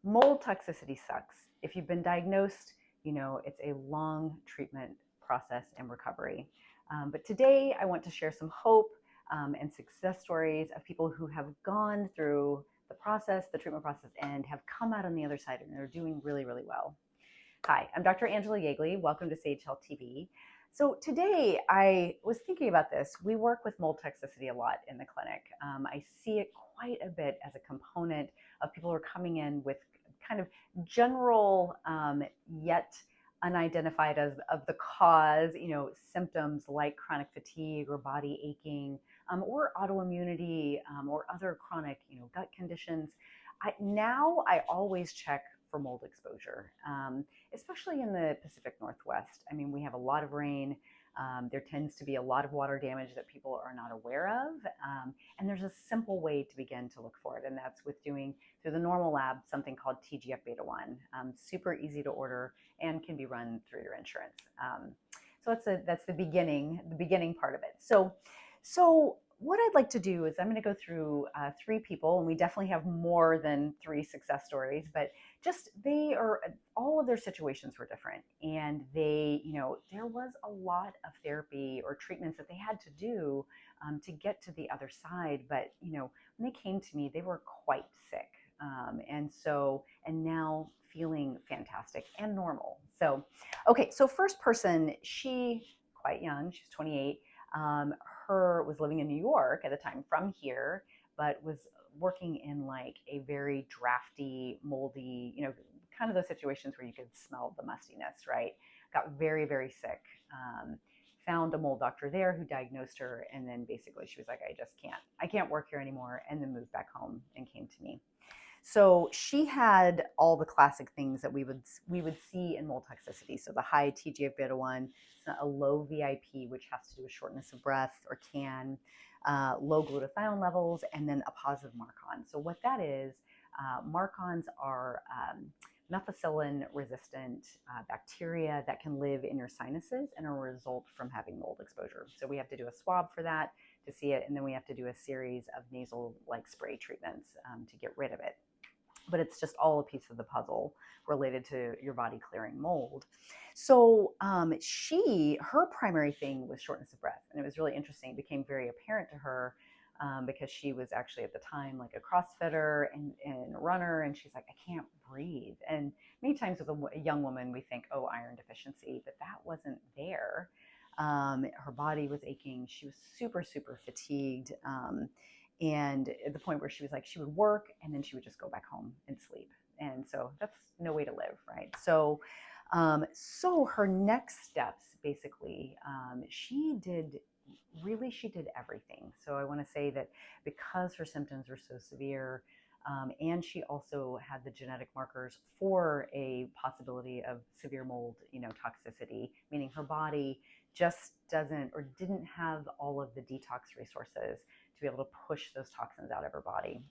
Mold toxicity sucks. If you've been diagnosed, you know it's a long treatment process and recovery. But today I want to share some hope and success stories of people who have gone through the process, the treatment process, and have come out on the other side and they're doing really, really well. Hi, I'm Dr. Angela Yeagley. Welcome to Sage Health TV. So today I was thinking about this. We work with mold toxicity a lot in the clinic. I see it quite a bit as a component of people who are coming in with kind of general yet unidentified as of the cause, symptoms like chronic fatigue or body aching, or autoimmunity, or other chronic, gut conditions. I always check for mold exposure, especially in the Pacific Northwest. I mean, we have a lot of rain. There tends to be a lot of water damage that people are not aware of. And there's a simple way to begin to look for it, and that's with doing through the normal lab something called TGF beta 1. Super easy to order and can be run through your insurance. So that's the beginning part of it. So what I'd like to do is I'm going to go through three people, and we definitely have more than three success stories, but just all of their situations were different, and there was a lot of therapy or treatments that they had to do to get to the other side. But when they came to me, they were quite sick, and now feeling fantastic and normal. So, okay, so first person, she quite young, she's 28. Her was living in New York at the time from here, but was working in like a very drafty, moldy, kind of those situations where you could smell the mustiness, right? Got very, very sick. Found a mold doctor there who diagnosed her, and then basically she was like, I can't work here anymore, and then moved back home and came to me. So she had all the classic things that we would see in mold toxicity. So the high TGF beta 1, a low VIP, which has to do with shortness of breath or CAN, low glutathione levels, and then a positive MARCON. So what that is, MARCONs are methicillin resistant bacteria that can live in your sinuses and are a result from having mold exposure. So we have to do a swab for that to see it, and then we have to do a series of nasal like spray treatments to get rid of it. But it's just all a piece of the puzzle related to your body clearing mold. So her primary thing was shortness of breath. And it was really interesting. It became very apparent to her because she was actually at the time like a CrossFitter and a runner. And she's like, I can't breathe. And many times with a young woman, we think, oh, iron deficiency, but that wasn't there. Her body was aching. She was super, super fatigued. And at the point where she was like, she would work and then she would just go back home and sleep. And so that's no way to live, right? So her next steps, basically, she did everything. So I want to say that because her symptoms were so severe, and she also had the genetic markers for a possibility of severe mold, toxicity, meaning her body just didn't have all of the detox resources to be able to push those toxins out of her body.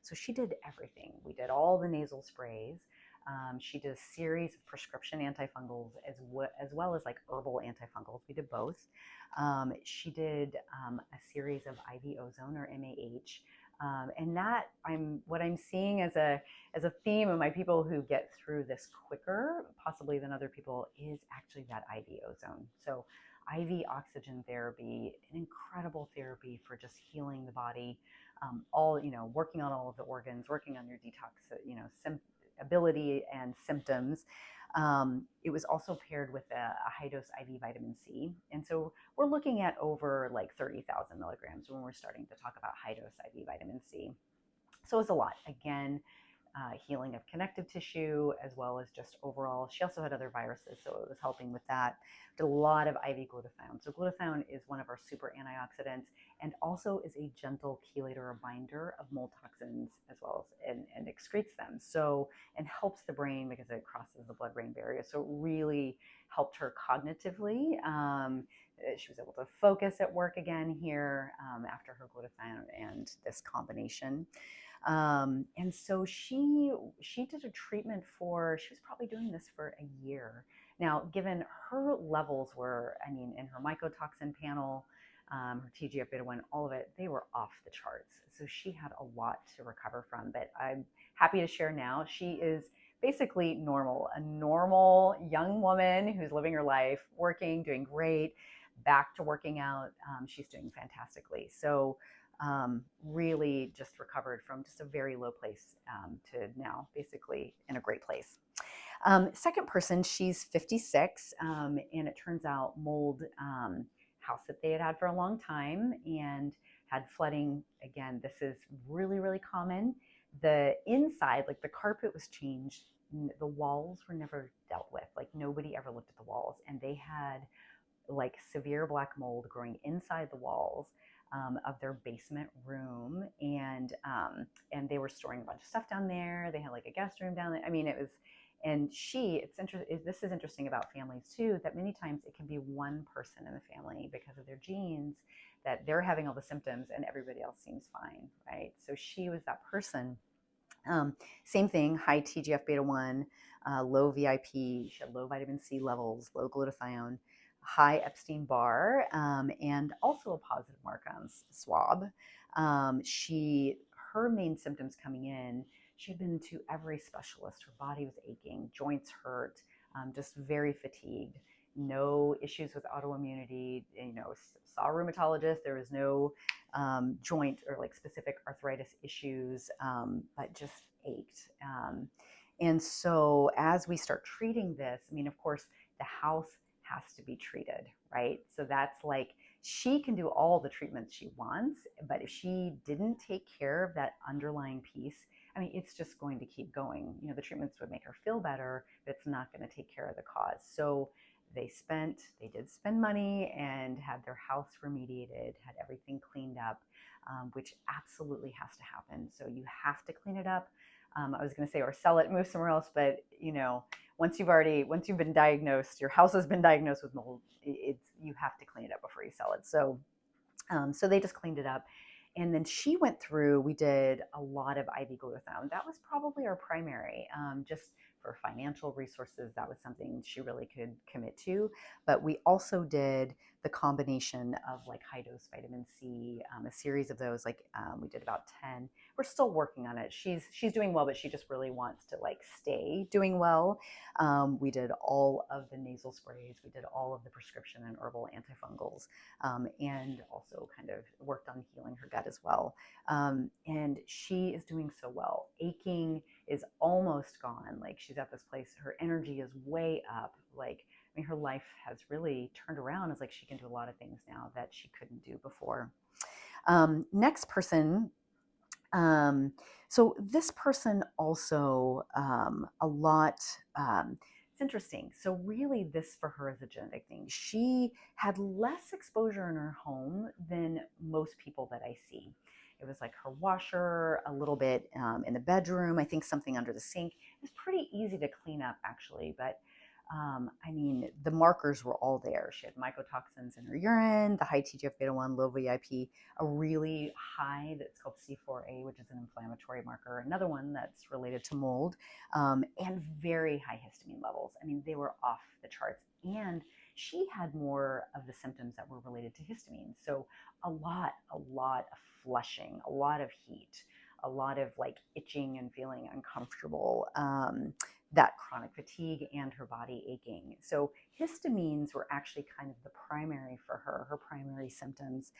So she did everything. We did all the nasal sprays. She did a series of prescription antifungals as well as like herbal antifungals. We did both. She did a series of IV ozone or MAH. And that what I'm seeing as a theme of my people who get through this quicker, possibly than other people, is actually that IV ozone. So IV oxygen therapy, an incredible therapy for just healing the body, working on all of the organs, working on your detox, ability and symptoms. It was also paired with a high dose IV vitamin C. And so we're looking at over like 30,000 milligrams when we're starting to talk about high dose IV vitamin C. So it's a lot. Again, healing of connective tissue, as well as just overall. She also had other viruses, so it was helping with that. Did a lot of IV glutathione. So glutathione is one of our super antioxidants and also is a gentle chelator or binder of mold toxins as well as and excretes them. So, and helps the brain because it crosses the blood-brain barrier. So it really helped her cognitively. She was able to focus at work again here after her glutathione and this combination. And so she did a treatment she was probably doing this for a year. Now, given her levels were, in her mycotoxin panel, her TGF beta 1, all of it, they were off the charts. So she had a lot to recover from. But happy to share now. She is basically normal, a normal young woman who's living her life, working, doing great, back to working out. She's doing fantastically. So really just recovered from just a very low place to now basically in a great place. Second person, she's 56, and it turns out mold house that they had for a long time and had flooding. Again, this is really, really common. The inside, like the carpet was changed, the walls were never dealt with. Like nobody ever looked at the walls, and they had like severe black mold growing inside the walls of their basement room, and they were storing a bunch of stuff down there. They had like a guest room down there. I mean, it was, and it's interesting. This is interesting about families too, that many times it can be one person in the family because of their genes that they're having all the symptoms and everybody else seems fine, right? So she was that person. Same thing, high TGF beta 1, low VIP, she had low vitamin C levels, low glutathione, high Epstein Barr, and also a positive Markham's swab. Her main symptoms coming in, she'd been to every specialist. Her body was aching, joints hurt, just very fatigued. No issues with autoimmunity. Saw a rheumatologist. There was no joint or like specific arthritis issues, but just ached. And so as we start treating this, I mean, of course, the house has to be treated, right? So that's like, she can do all the treatments she wants, but if she didn't take care of that underlying piece, I mean, it's just going to keep going. The treatments would make her feel better, but it's not going to take care of the cause. So they did spend money and had their house remediated, had everything cleaned up, which absolutely has to happen. So you have to clean it up. I was going to say, or sell it, move somewhere else, but once you've been diagnosed, your house has been diagnosed with mold, you have to clean it up before you sell it. So they just cleaned it up. And then we did a lot of IV glutathione. That was probably our primary, just for financial resources. That was something she really could commit to. But we also did the combination of like high dose vitamin C, a series of those. Like we did about 10. We're still working on it. She's doing well, but she just really wants to like stay doing well. We did all of the nasal sprays. We did all of the prescription and herbal antifungals, and also kind of worked on healing her gut as well. And she is doing so well. Aching is almost gone. Like she's at this place, her energy is way up. Like, I mean, her life has really turned around. It's like she can do a lot of things now that she couldn't do before. Next person. So this person also a lot. It's interesting. So really, this for her is a genetic thing. She had less exposure in her home than most people that I see. It was like her washer, a little bit in the bedroom. I think something under the sink. It was pretty easy to clean up, actually, but I mean, the markers were all there. She had mycotoxins in her urine, the high TGF beta 1, low VIP, a really high that's called C4A, which is an inflammatory marker, another one that's related to mold, and very high histamine levels. I mean, they were off the charts. And she had more of the symptoms that were related to histamine. So a lot of flushing, a lot of heat, a lot of like itching and feeling uncomfortable. That chronic fatigue and her body aching. So histamines were actually kind of the primary for her primary symptoms.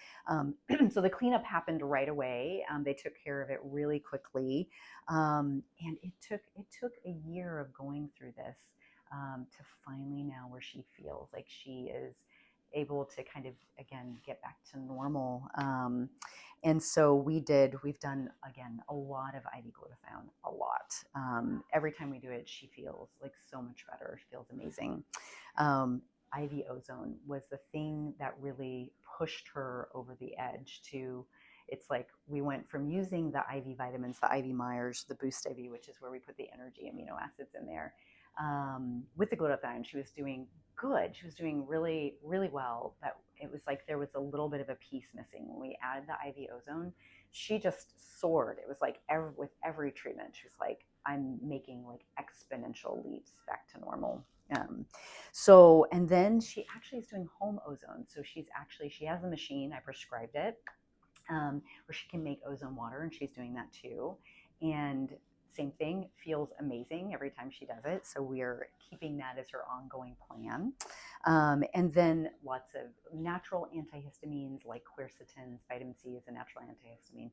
So the cleanup happened right away. They took care of it really quickly. And it took a year of going through this to finally now where she feels like she is able to kind of, again, get back to normal. And so we've done, again, a lot of IV glutathione, a lot. Every time we do it, she feels like so much better. She feels amazing. IV ozone was the thing that really pushed her over the edge to, it's like we went from using the IV vitamins, the IV Myers, the Boost IV, which is where we put the energy amino acids in there. With the glutathione, she was doing good. She was doing really, really well. But it was like there was a little bit of a piece missing. When we added the IV ozone, she just soared. It was like with every treatment, she was like, I'm making like exponential leaps back to normal. And then she actually is doing home ozone. So she has a machine, I prescribed it, where she can make ozone water, and she's doing that too. And same thing, feels amazing every time she does it. So we're keeping that as her ongoing plan. And then lots of natural antihistamines like quercetins. Vitamin C is a natural antihistamine,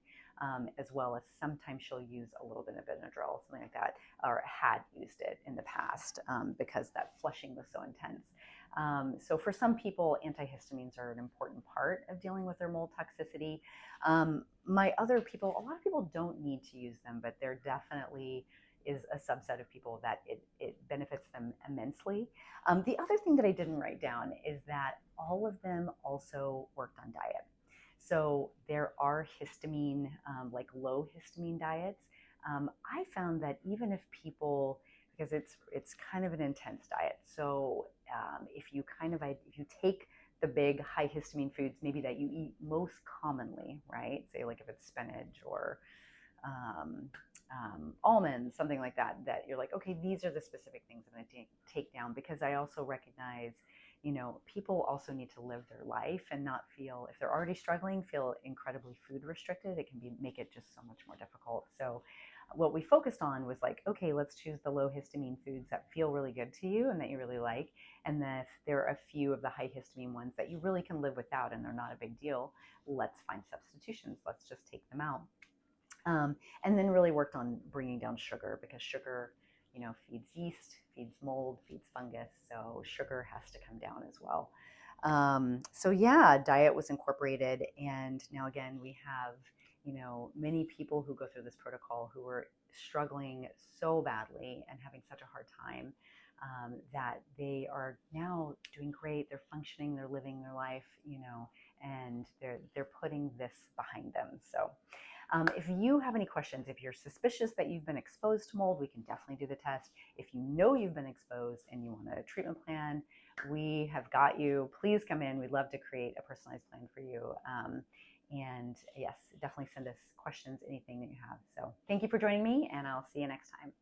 as well as sometimes she'll use a little bit of Benadryl, something like that, or had used it in the past because that flushing was so intense. So for some people, antihistamines are an important part of dealing with their mold toxicity. My other people, a lot of people don't need to use them, but there definitely is a subset of people that it benefits them immensely. The other thing that I didn't write down is that all of them also worked on diet. So there are histamine, like low histamine diets. I found that even if people, because it's kind of an intense diet, so if you take the big high histamine foods, maybe that you eat most commonly, right? Say like if it's spinach or um, almonds, something like that, that you're like, okay, these are the specific things I'm going to take down, because I also recognize, people also need to live their life and not feel, if they're already struggling, feel incredibly food restricted. It can make it just so much more difficult. So what we focused on was like, okay, let's choose the low histamine foods that feel really good to you and that you really like. And then if there are a few of the high histamine ones that you really can live without and they're not a big deal, let's find substitutions. Let's just take them out. And then really worked on bringing down sugar, because sugar, feeds yeast, feeds mold, feeds fungus. So sugar has to come down as well. So yeah, diet was incorporated. And now again, we have, many people who go through this protocol who are struggling so badly and having such a hard time, that they are now doing great. They're functioning, they're living their life, and they're putting this behind them. So if you have any questions, if you're suspicious that you've been exposed to mold, we can definitely do the test. If you know you've been exposed and you want a treatment plan, we have got you. Please come in. We'd love to create a personalized plan for you. And yes, definitely send us questions, anything that you have. So thank you for joining me, and I'll see you next time.